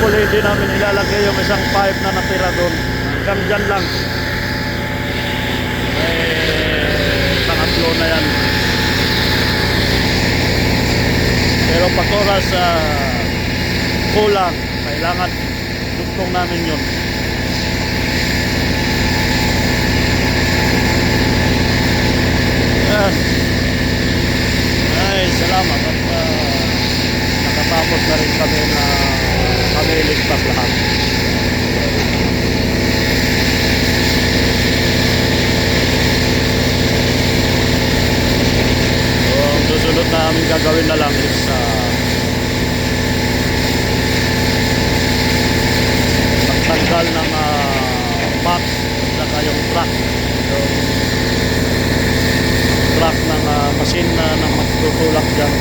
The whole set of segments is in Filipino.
hopefully di namin ilalagay yung isang pipe na natira doon. Hanggang dyan lang. Pangatlo na yan. Pero pag oras kulang, kailangan dugtong namin yun. Ayan. Ay, salamat at nakatapos na rin kami na kami ligtas lahat. So, ang susunod na aming gagawin na lang is magtanggal ng mat at saka yung truck. Yung truck ng machine na magtutulak dyan.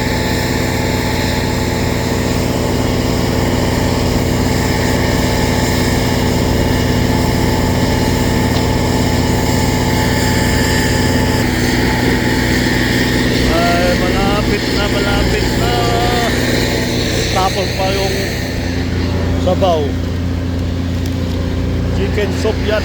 Ay, malapit na. Tapos pa yung sabaw. Chicken soup yan.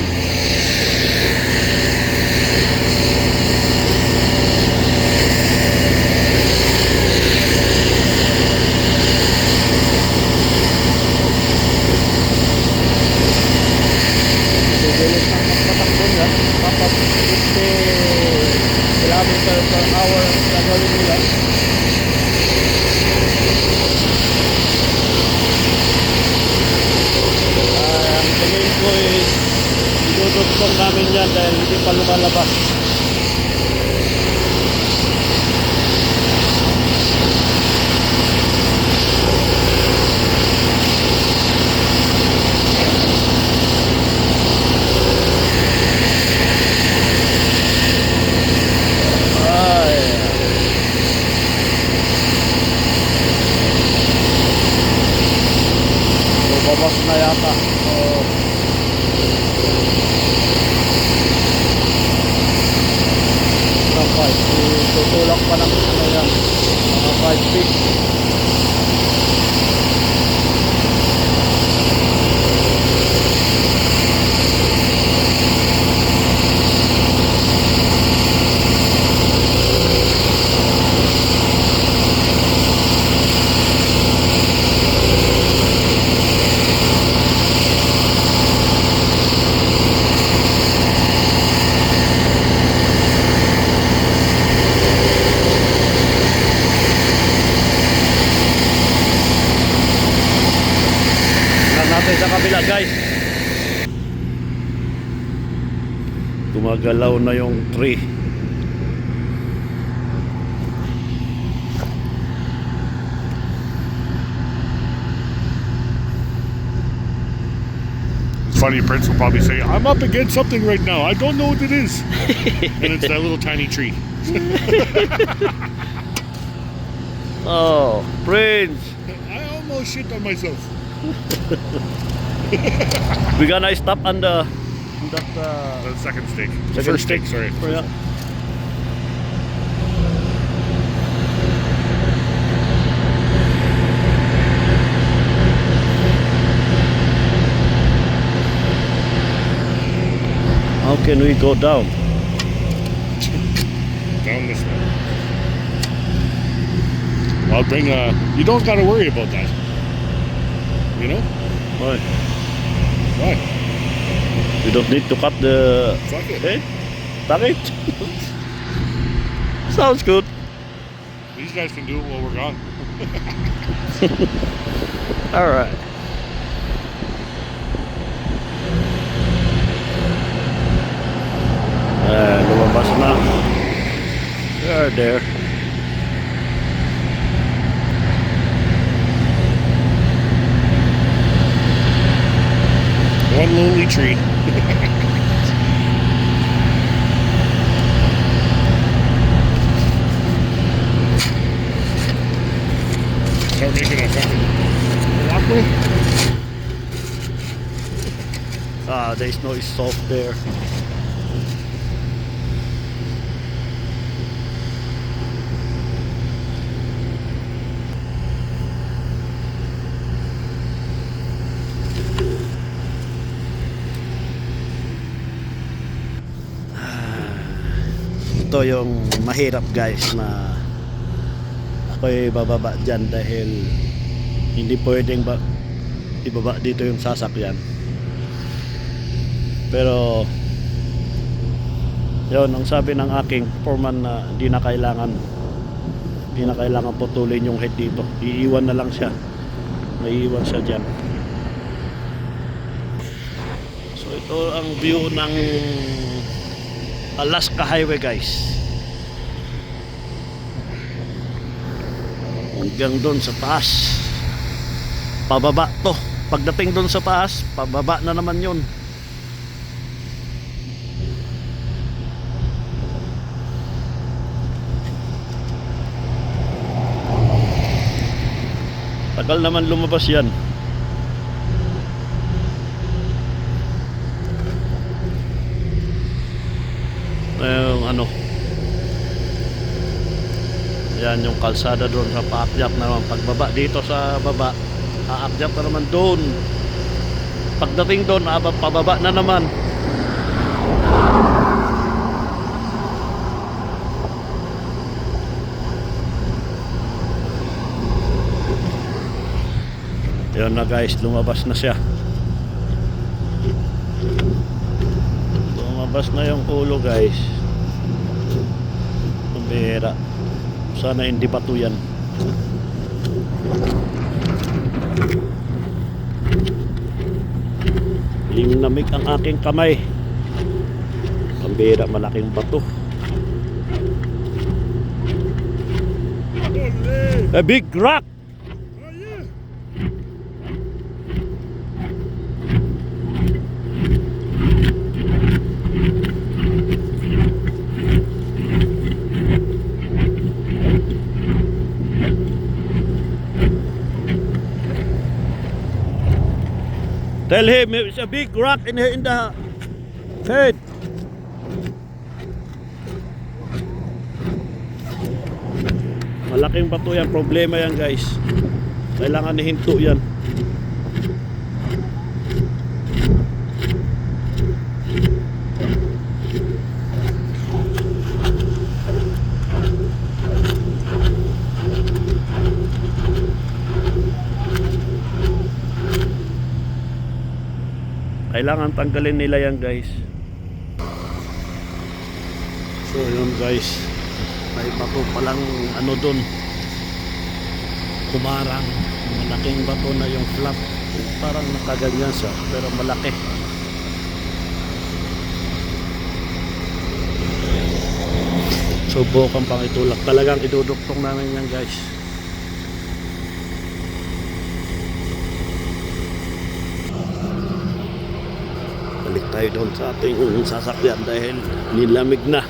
Bilis ang magpatakbo niya. Kapag 50 kilometer per hour ang gagawin nila. Ang tingin ko is idudugtong namin yan dahil hindi pa lumalabas. Babas na yata. Tutulak pa ng ano yan, mga 5 feet. Natin sa kabila, guys. Gumagalaw na yung tree. It's funny, Prince will probably say, I'm up against something right now. I don't know what it is. And it's that little tiny tree. Oh, Prince. I almost shit on myself. We're gonna stop on the The second stake. The Second first stake, sorry. yeah. How can we go down? Down this way. I'll bring you don't gotta worry about that. You know? Why? Why? We don't need to cut the Fuck it. hey? Tuck it. Sounds good. These guys can do it while we're gone. Alright. Lumabas na. We are there. One lonely tree. Start making a fucking walkway. There's no salt there. ito yung mahirap guys, na ako'y bababa dyan dahil hindi pwedeng ibaba dito yung sasakyan. Pero yun ang sabi ng aking foreman na hindi na kailangan putulin yung head dito, iiwan na lang siya, maiiwan siya dyan. So ito ang view ng Alaska Highway guys, hanggang doon sa taas. Pababa to, pagdating doon sa taas pababa na naman yun. Tagal naman lumabas yan. Yung ano, yan yung kalsada doon sa paakyat na naman. Pagbaba dito sa baba, aakyat na naman doon. Pagdating doon, pababa na naman. Yun na guys, lumabas na siya. Lumabas na yung ulo guys. Pambihira. Sana hindi bato yan. Lamig ang aking kamay. Pambihira, malaking bato. A big rock. Tell him it's a big rock in the head. Malaking bato yan, problema yan guys. Kailangan ihinto yan. Kailangan tanggalin nila yan guys. So yun guys, may bato palang ano dun, kumarang. Malaking bato na yung flat. Parang nakaganyan siya pero malaki. Subukan pang itulak. Talagang iduduktong namin yan guys. Balik tayo doon sa ating sasakyan dahil nilamig na.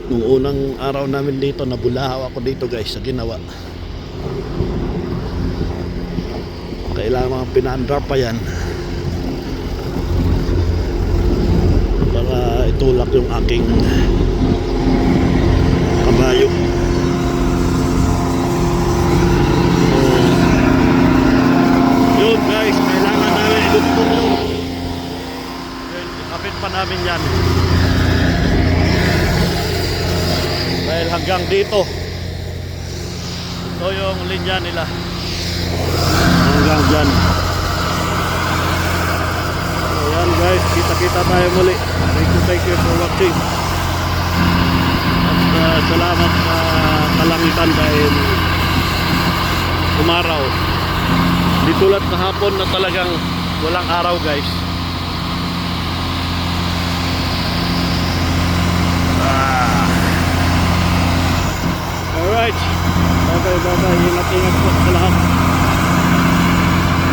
Nung unang araw namin dito, nabulahaw ako dito guys sa ginawa. Kailangan pinaandar pa yan para itulak yung aking kabayo. Yun guys, kailangan namin idugtong yun. Ikapit pa namin yan dahil hanggang dito ito yung linya nila hanggang dyan. So yan guys, kita tayo muli. Thank you for watching. At salamat sa kalangitan dahil umaraw. Di tulad kahapon na talagang walang araw guys. Alright, bye bye.